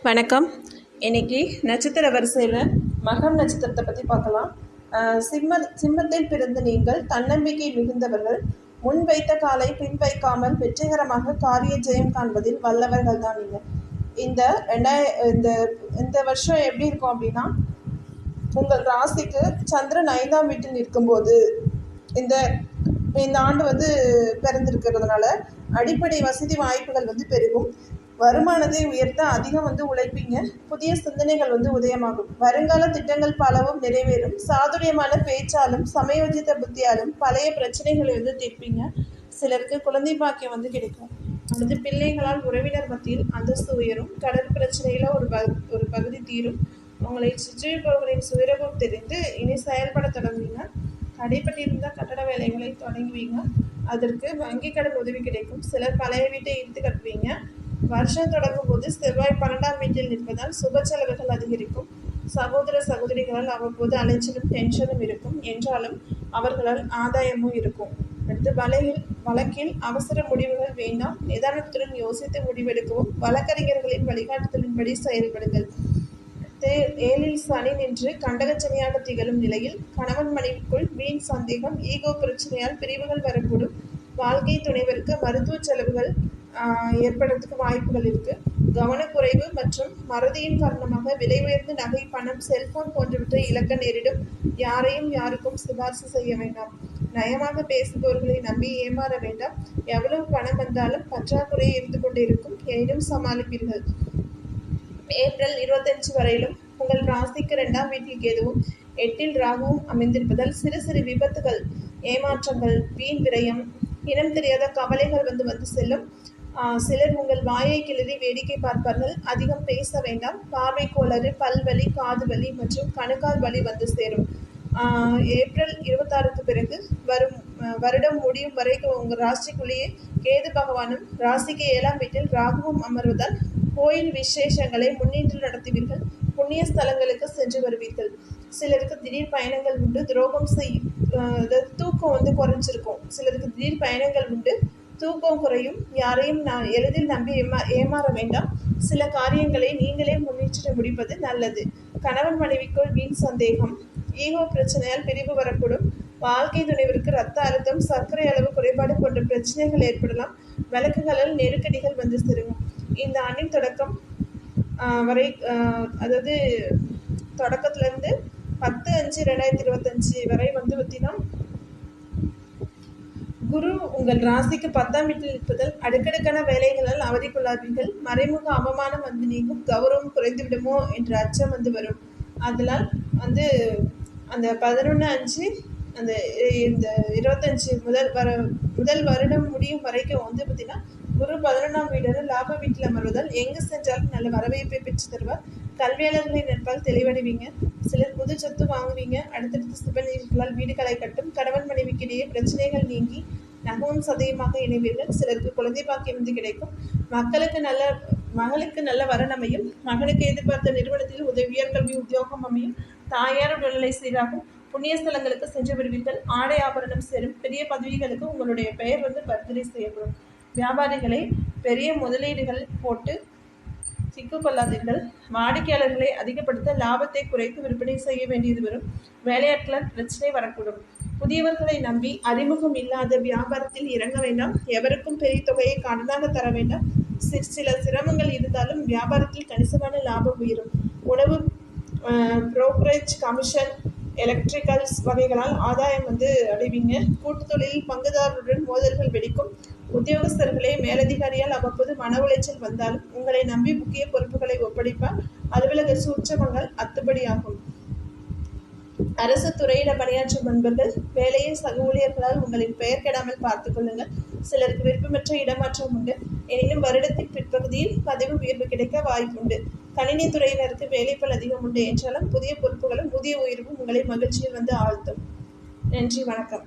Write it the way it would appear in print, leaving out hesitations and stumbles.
வணக்கம். இன்னைக்கு நட்சத்திர வரிசையில் மகம் நட்சத்திரத்தை பற்றி பார்க்கலாம். சிம்மத்தில் பிறந்த நீங்கள் தன்னம்பிக்கை மிகுந்தவர்கள். முன் வைத்த காலை பின் வைக்காமல் வெற்றிகரமாக காரிய ஜெயம் காண்பதில் வல்லவர்கள் தான் நீங்கள். இந்த வருஷம் எப்படி இருக்கும் அப்படின்னா, உங்கள் ராசிக்கு சந்திரன் 5ஆம் வீட்டில் இருக்கும்போது இந்த ஆண்டு பிறந்திருக்கிறதுனால அடிப்படை வசதி வாய்ப்புகள் பெருகும். வருமானத்தை உயர்த்த அதிகம் உழைப்பீங்க. புதிய சிந்தனைகள் உதயமாகும். வருங்கால திட்டங்கள் பலவும் நிறைவேறும். சாதுரியமான பேச்சாலும் சமயோஜித புத்தியாலும் பழைய பிரச்சனைகளை தீர்ப்பீங்க. சிலருக்கு குழந்தை பாக்கியம் கிடைக்கும். அடுத்து பிள்ளைகளால் உறவினர் மத்தியில் அந்தஸ்து உயரும். கடன் பிரச்சனையில ஒரு பகுதி தீரும். உங்களை சுற்றியிருப்பவர்களின் சுயரகம் தெரிந்து இனி செயல்பட தொடங்குவீங்க. தடைப்பட்டிருந்த கட்டட வேலைகளை தொடங்குவீங்க. அதற்கு வங்கி கடன் உதவி கிடைக்கும். சிலர் பழைய வீட்டை இழுத்து கட்டுவீங்க. வருஷம் தொடங்கும் போது செவ்வாய் 12ஆம் வீட்டில் நிற்பதால் சுப செலவுகள் அதிகரிக்கும். சகோதர சகோதரிகளால் அவ்வப்போது அலைச்சலும் டென்ஷனும் இருக்கும். என்றாலும் அவர்களால் ஆதாயமும் இருக்கும். அடுத்து வழக்கில் அவசர முடிவுகள் வேண்டாம். நிதானத்துடன் யோசித்து முடிவெடுக்கவும். வழக்கறிஞர்களின் வழிகாட்டுதலின்படி செயல்படுங்கள். 7ல் சனி நின்று கண்டகச்சனியாக திகழும் நிலையில் கணவன் மனைவிக்குள் வீண் சந்தேகம், ஈகோ பிரச்சனையால் பிரிவுகள் வரக்கூடும். வாழ்க்கை துணைவருக்கு மருத்துவ செலவுகள் ஏற்படுறதுக்கு வாய்ப்புகள் இருக்கு. கவனக்குறைவு மற்றும் மறதியின் காரணமாக விலை உயர்ந்த நகை, பணம், செல்போன் போன்றவற்றை இழக்க நேரிடும். யாருக்கும் சிபாரிசு செய்ய வேண்டாம். நயமாக பேசுபவர்களை நம்பி ஏமாற வேண்டாம். எவ்வளவு பணம் வந்தாலும் பற்றாக்குறை இருந்து கொண்டிருக்கும். எனினும் சமாளிப்பீர்கள். ஏப்ரல் 25 வரையிலும் உங்கள் ராசிக்கு 2ஆம் வீட்டில் கேதுவும் 8ல் ராகுவும் அமைந்திருப்பதால் சிறு சிறு விபத்துகள், ஏமாற்றங்கள், வீண் விரயம், இனம் தெரியாத கவலைகள் வந்து செல்லும். சிலர் உங்கள் வாயை கிளறி வேடிக்கை பார்ப்பார்கள். அதிகம் பேச வேண்டாம். பார்வை கோளாறு, பல்வலி, காது வலி மற்றும் கணுக்கால் வலி சேரும். ஏப்ரல் 26க்கு பிறகு வரும் வருடம் முடியும் வரைக்கும் உங்கள் ராசிக்குள்ளேயே கேது பகவானும் ராசிக்கு 7ஆம் வீட்டில் ராகுவும் அமர்வதால் கோயில் விசேஷங்களை முன்னின்று நடத்துவீர்கள். புண்ணிய ஸ்தலங்களுக்கு சென்று வருவீர்கள். சிலருக்கு திடீர் பயணங்கள் உண்டு. துரோகம் தூக்கம் குறைஞ்சிருக்கும். சிலருக்கு திடீர் பயணங்கள் உண்டு. தூக்கம் குறையும். யாரையும் எளிதில் நம்பி ஏமாற வேண்டாம். சில காரியங்களை நீங்களே முன்னேற்ற முடிப்பது நல்லது. கணவன் மனைவிக்குள் வீண் சந்தேகம், ஈகோ பிரச்சனையால் பிரிவு வரக்கூடும். வாழ்க்கை துணைவருக்கு இரத்த அழுத்தம், சர்க்கரை அளவு குறைபாடு போன்ற பிரச்சனைகள் ஏற்படலாம். வழக்குகளால் நெருக்கடிகள் சேரும். இந்த ஆண்டின் தொடக்கம் வரை, அதாவது தொடக்கத்திலிருந்து 10/5/2025 வரை பார்த்தீங்கன்னா, குரு உங்கள் ராசிக்கு 10ஆம் வீட்டில் இருப்பதால் அடுக்கடுக்கான வேலைகளால் அவதிக்குள்ளாவீர்கள். மறைமுக அவமானம் நீங்கும். கௌரவம் குறைந்துவிடுமோ என்ற அச்சம் வரும். அதனால் அந்த 11/5 இந்த 25 முதல் வருடம் முடியும் வரைக்கும் பார்த்தீங்கன்னா, குரு 11ஆம் வீடு லாப வீட்டில் அமர்வதால் எங்கு சென்றாலும் நல்ல வரவேற்பை பெற்று தருவார். கல்வியாளர்களின் நட்பால் தெளிவடைவீங்க. சிலர் புது சொத்து வாங்குவீங்க. அடுத்தடுத்து சுபநீர்களால் வீடுகளை கட்டும். கணவன் மனைவிக்கிடையே பிரச்சனைகள் நீங்கி நகவும் சதையுமாக இணைவீர்கள். சிலருக்கு குழந்தை பாக்கியம் கிடைக்கும். மகளுக்கு நல்ல வரன் அமையும். மகனுக்கு எதிர்பார்த்த நிறுவனத்தில் உயர்கல்வி உத்தியோகம் அமையும். தாயார் உடல்நிலை சீராகும். புண்ணிய ஸ்தலங்களுக்கு சென்று வருவீர்கள். ஆடை ஆபரணம் சேரும். பெரிய பதவிகளுக்கு உங்களுடைய பெயர் பரிந்துரை செய்யப்படும். வியாபாரிகளை பெரிய முதலீடுகள் போட்டு சிக்கிக்கொள்ளாதீர்கள். வாடிக்கையாளர்களை அதிகப்படுத்த லாபத்தை குறைத்து விற்பனை செய்ய வேண்டியது வரும். வேலையாட்களால் பிரச்சனை வரக்கூடும். புதியவர்களை நம்பி அறிமுகம் இல்லாத வியாபாரத்தில் இறங்க வேண்டாம். எவருக்கும் பெரிய தொகையை கடனாக தர வேண்டாம். சில சிரமங்கள் இருந்தாலும் வியாபாரத்தில் கணிசமான லாபம் உயரும். உணவு, புரோக்கரேஜ், கமிஷன், எலக்ட்ரிக்கல்ஸ் வகைகளால் ஆதாயம் அடைவீங்க. கூட்டு தொழிலில் பங்குதாரருடன் மோதல்கள் வெடிக்கும். உத்தியோகஸ்தர்களே மேலதிகாரியால் அவ்வப்போது மன உளைச்சல் வந்தாலும் உங்களை நம்பி முக்கிய பொறுப்புகளை ஒப்படைப்பார். அலுவலக சூட்சமங்கள் அத்துப்படியாகும். அரசு துறையில பணியாற்றும் நண்பர்கள், வேலையின் சக ஊழியர்களால் உங்களின் பெயர் கெடாமல் பார்த்துக் கொள்ளுங்கள். சிலருக்கு விருப்பமற்ற இடமாற்றம் உண்டு. எனினும் வருடத்தின் பிற்பகுதியில் பதவி உயர்வு கிடைக்க வாய்ப்புண்டு. கணினி துறையினருக்கு வேலைப்பள் அதிகம் உண்டு. என்றாலும் புதிய பொறுப்புகளும் புதிய உயர்வும் உங்களை மகிழ்ச்சியில் ஆழ்த்தும். நன்றி, வணக்கம்.